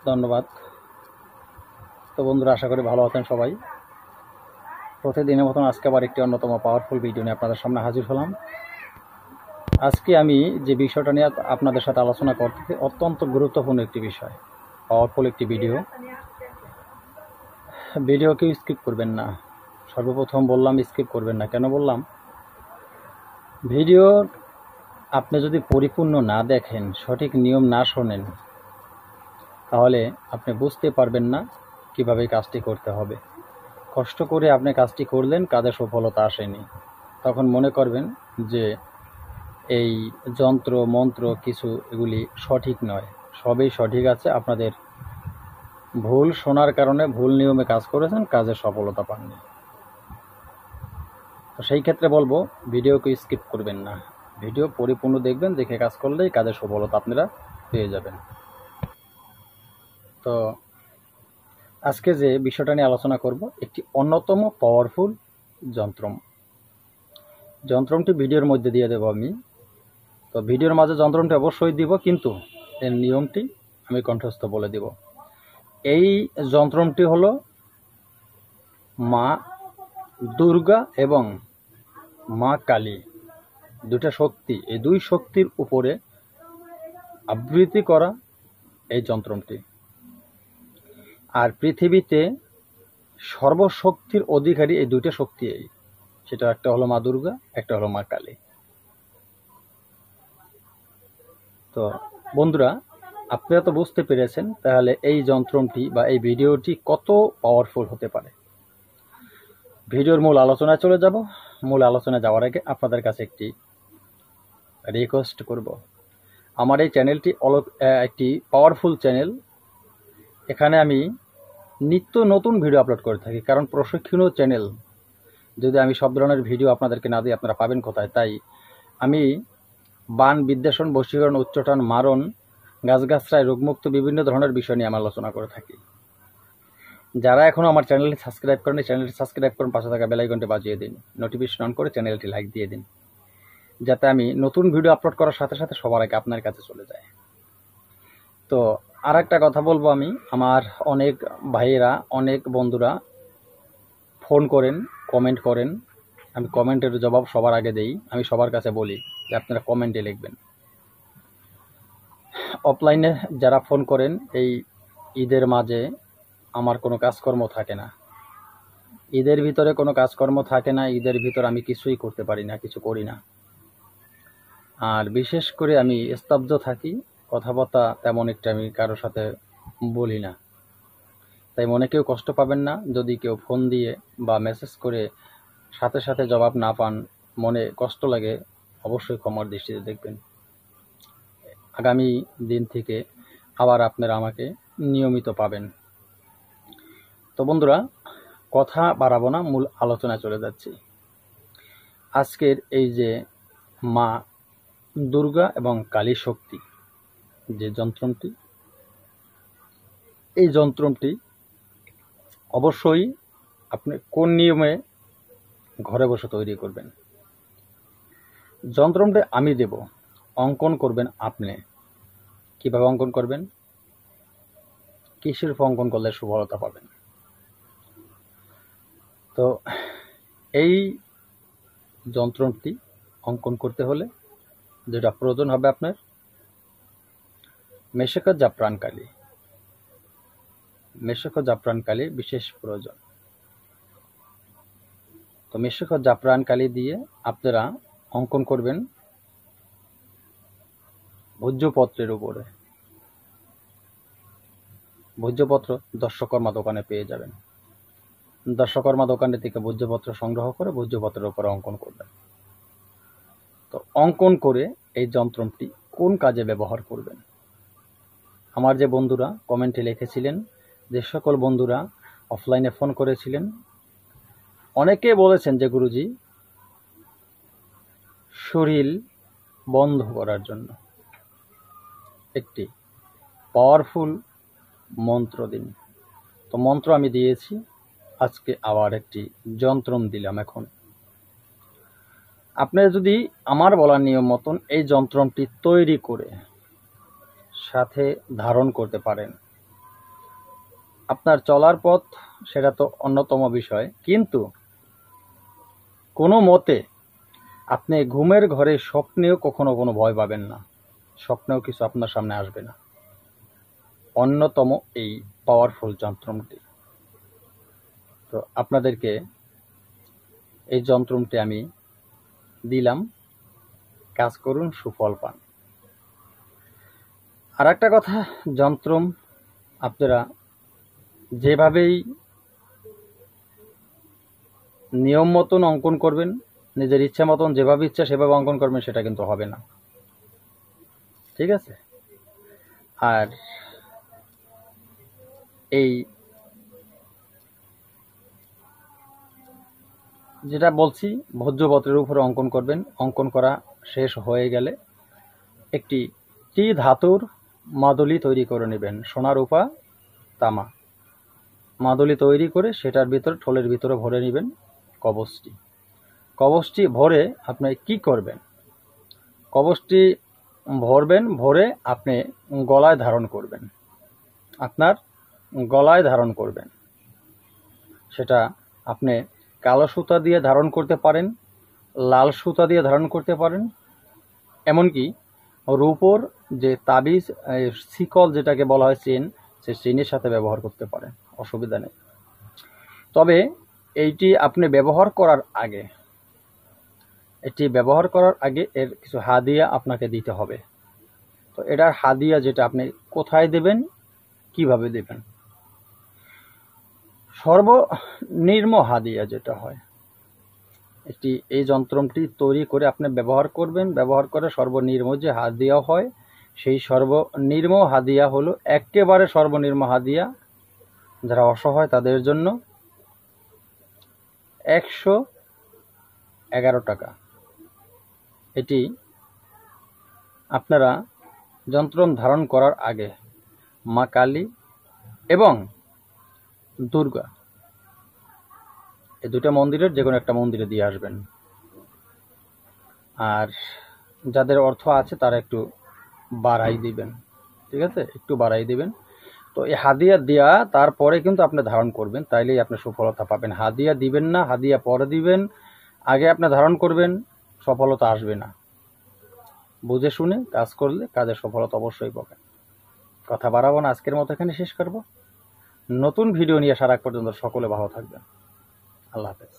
ধন্যবাদ। তো বন্ধুরা, আশা করি ভালো আছেন সবাই। প্রতিদিনের মতন আজকে আবার একটি অন্যতম পাওয়ারফুল ভিডিও নিয়ে আপনাদের সামনে হাজির হলাম। আজকে আমি যে বিষয়টা নিয়ে আপনাদের সাথে আলোচনা করতে, অত্যন্ত গুরুত্বপূর্ণ একটি বিষয়, পাওয়ারফুল একটি ভিডিও কেউ স্কিপ করবেন না। সর্বপ্রথম বললাম স্কিপ করবেন না। কেন বললাম? ভিডিও আপনি যদি পরিপূর্ণ না দেখেন, সঠিক নিয়ম না শোনেন, তাহলে আপনি বুঝতে পারবেন না কিভাবে কাজটি করতে হবে। কষ্ট করে আপনি কাজটি করলেন, কাজে সফলতা আসেনি, তখন মনে করবেন যে এই যন্ত্র মন্ত্র কিছু এগুলি সঠিক নয়। সবই সঠিক আছে, আপনাদের ভুল শোনার কারণে ভুল নিয়মে কাজ করেছেন, কাজে সফলতা পাননি। তো সেই ক্ষেত্রে বলবো, ভিডিওকে স্কিপ করবেন না, ভিডিও পরিপূর্ণ দেখবেন, দেখে কাজ করলেই কাজে সফলতা আপনারা পেয়ে যাবেন। তো আজকে যে বিষয়টা নিয়ে আলোচনা করব, একটি অন্যতম পাওয়ারফুল যন্ত্রটি ভিডিওর মধ্যে দিয়ে দেব আমি। তো ভিডিওর মাঝে যন্ত্রটি অবশ্যই দিব, কিন্তু এর নিয়মটি আমি কণ্ঠস্থ বলে দিব। এই যন্ত্রটি হলো মা দুর্গা এবং মা কালী, দুটা শক্তি, এই দুই শক্তির উপরে আবৃত্তি করা এই যন্ত্রটি। আর পৃথিবীতে সর্বশক্তির অধিকারী এই দুইটা শক্তি, সেটা একটা হলো মা দুর্গা, একটা হলো মা কালী। তো বন্ধুরা, আপনারা তো বুঝতে পেরেছেন তাহলে এই যন্ত্রটি বা এই ভিডিওটি কত পাওয়ারফুল হতে পারে। ভিডিওর মূল আলোচনায় চলে যাব। মূল আলোচনায় যাওয়ার আগে আপনাদের কাছে একটি রিকোয়েস্ট করব। আমার এই চ্যানেলটি একটি পাওয়ারফুল চ্যানেল। এখানে আমি নিত্য নতুন ভিডিও আপলোড করে থাকি, কারণ প্রশিক্ষণীয় চ্যানেল যদি আমি সব ধরনের ভিডিও আপনাদেরকে না দিই, আপনারা পাবেন কোথায়? তাই আমি বান, বিদ্বেষণ, বশীকরণ, উচ্চাটন, মারণ, গাছগাছরায়, রোগমুক্ত বিভিন্ন ধরনের বিষয় নিয়ে আমি আলোচনা করে থাকি। যারা এখনও আমার চ্যানেলটি সাবস্ক্রাইব করেনি, চ্যানেলটি সাবস্ক্রাইব করুন, পাশে থাকা বেল আইকনটি বাজিয়ে দিন, নোটিফিকেশন অন করে চ্যানেলটি লাইক দিয়ে দিন, যাতে আমি নতুন ভিডিও আপলোড করার সাথে সাথে সবার আগে আপনার কাছে চলে যায়। তো আর একটা কথা বলবো, আমি আমার অনেক ভাইয়েরা, অনেক বন্ধুরা ফোন করেন, কমেন্ট করেন। আমি কমেন্টের জবাব সবার আগে দেই। আমি সবার কাছে বলি যে আপনারা কমেন্টে লিখবেন। অফলাইনে যারা ফোন করেন, এই ঈদের মাঝে আমার কোনো কাজকর্ম থাকে না, ঈদের ভিতরে কোনো কাজকর্ম থাকে না, ঈদের ভিতর আমি কিছুই করতে পারি না, কিছু করি না। আর বিশেষ করে আমি স্তব্ধ থাকি, কথাবার্তা তেমন একটা আমি কারোর সাথে বলি না। তাই মনে কেউ কষ্ট পাবেন না যদি কেউ ফোন দিয়ে বা মেসেজ করে সাথে সাথে জবাব না পান, মনে কষ্ট লাগে, অবশ্যই ক্ষমার দৃষ্টিতে দেখবেন। আগামী দিন থেকে আবার আপনারা আমাকে নিয়মিত পাবেন। তো বন্ধুরা, কথা বাড়াবো না, মূল আলোচনায় চলে যাচ্ছি। আজকের এই যে মা দুর্গা এবং কালী শক্তি যে যন্ত্রটি, এই যন্ত্রটি অবশ্যই আপনি কোন নিয়মে ঘরে বসে তৈরি করবেন। যন্ত্রটি আমি দেব, অঙ্কন করবেন আপনি। কিভাবে অঙ্কন করবেন, কিসের উপর অঙ্কন করলে সফলতা পাবেন? তো এই যন্ত্রটি অঙ্কন করতে হলে যেটা প্রয়োজন হবে আপনার, মেশক জাফরান কালি। মেশক জাফরান কালি বিশেষ প্রয়োজন। তো মেশক জাফরান কালি দিয়ে আপনারা অঙ্কন করবেন ভোজ্যপত্রের উপরে। ভোজ্যপত্র দর্শকর্মা দোকানে পেয়ে যাবেন। দর্শকর্মা দোকানের থেকে ভোজ্যপত্র সংগ্রহ করে ভোজ্যপত্রের উপরে অঙ্কন করবেন। তো অঙ্কন করে এই যন্ত্রটি কোন কাজে ব্যবহার করবেন? আমার যে বন্ধুরা কমেন্টে লিখেছিলেন, যে সকল বন্ধুরা অফলাইনে ফোন করেছিলেন, অনেকে বলেছেন যে গুরুজি শরীর বন্ধ করার জন্য একটি পাওয়ারফুল মন্ত্র দিন। তো মন্ত্র আমি দিয়েছি, আজকে আবার একটি যন্ত্র দিলাম। এখন আপনারা যদি আমার বলার নিয়ম মতন এই যন্ত্রটি তৈরি করে সাথে ধারণ করতে পারেন, আপনার চলার পথ সেটা তো অন্যতম বিষয়, কিন্তু কোনো মতে আপনি ঘুমের ঘরে স্বপ্নেও কখনো কোনো ভয় পাবেন না, স্বপ্নেও কিছু আপনার সামনে আসবে না। অন্যতম এই পাওয়ারফুল যন্ত্রটি। তো আপনাদেরকে এই যন্ত্রটি আমি দিলাম, কাজ করুন, সুফল পান। আর একটা কথা, যন্ত্র আপনারা যেভাবেই নিয়ম মতন অঙ্কন করবেন, নিজের ইচ্ছা মতন যেভাবে ইচ্ছা সেভাবে অঙ্কন করবেন, সেটা কিন্তু হবে না, ঠিক আছে? আর এই যেটা বলছি, ভোজ্যপত্রের উপরে অঙ্কন করবেন। অঙ্কন করা শেষ হয়ে গেলে একটি টি ধাতুর মাদুলি তৈরি করে নেবেন, সোনা রূপা তামা মাদুলি তৈরি করে সেটার ভিতরে, ঠোলের ভিতরে ভরে নেবেন কবচটি ভরে আপনি কি করবেন? কবচটি ভরবেন, ভরে আপনি গলায় ধারণ করবেন, আপনার গলায় ধারণ করবেন। সেটা আপনি কালো সুতা দিয়ে ধারণ করতে পারেন, লাল সুতা দিয়ে ধারণ করতে পারেন, এমনকি রূপোর যে তাবিজ, শিকল যেটাকে বলা হয় চেন, সে চেনের সাথে ব্যবহার করতে পারেন, অসুবিধা নেই। তবে এইটি আপনি ব্যবহার করার আগে এর কিছু হাদিয়া আপনাকে দিতে হবে। তো এটার হাদিয়া যেটা আপনি কোথায় দেবেন, কিভাবে দেবেন? সর্বনিম্ন হাদিয়া যেটা হয়, এই যন্ত্রটি তৈরি করে আপনি ব্যবহার করবেন। ব্যবহার করে সর্বনিম্ন যে হাদিয়া হয়, সেই সর্বনিম্ন হাদিয়া হলো, একেবারে সর্বনিম্ন হাদিয়া যারা অসহায় তাদের জন্য 111 টাকা। এটি আপনারা যন্ত্র ধারণ করার আগে মা কালী এবং দুর্গা, এই দুটো মন্দিরের যে কোনো একটা মন্দিরে দিয়ে আসবেন। আর যাদের অর্থ আছে তারা একটু বাড়াই দিবেন, ঠিক আছে? একটু বাড়াই দিবেন। তো এই হাদিয়া দেওয়া তারপরে কিন্তু আপনি ধারণ করবেন, তাইলেই আপনি সফলতা পাবেন। হাদিয়া দিবেন না, হাদিয়া পরে দিবেন, আগে আপনি ধারণ করবেন, সফলতা আসবে না। বুঝে শুনে কাজ করলে কাজের সফলতা অবশ্যই পাবেন। কথা বাড়াবো না, আজকের মতো এখানে শেষ করব। নতুন ভিডিও নিয়ে আসার আগ পর্যন্ত সকলে ভালো থাকবেন। আল্লাহ হাফেজ।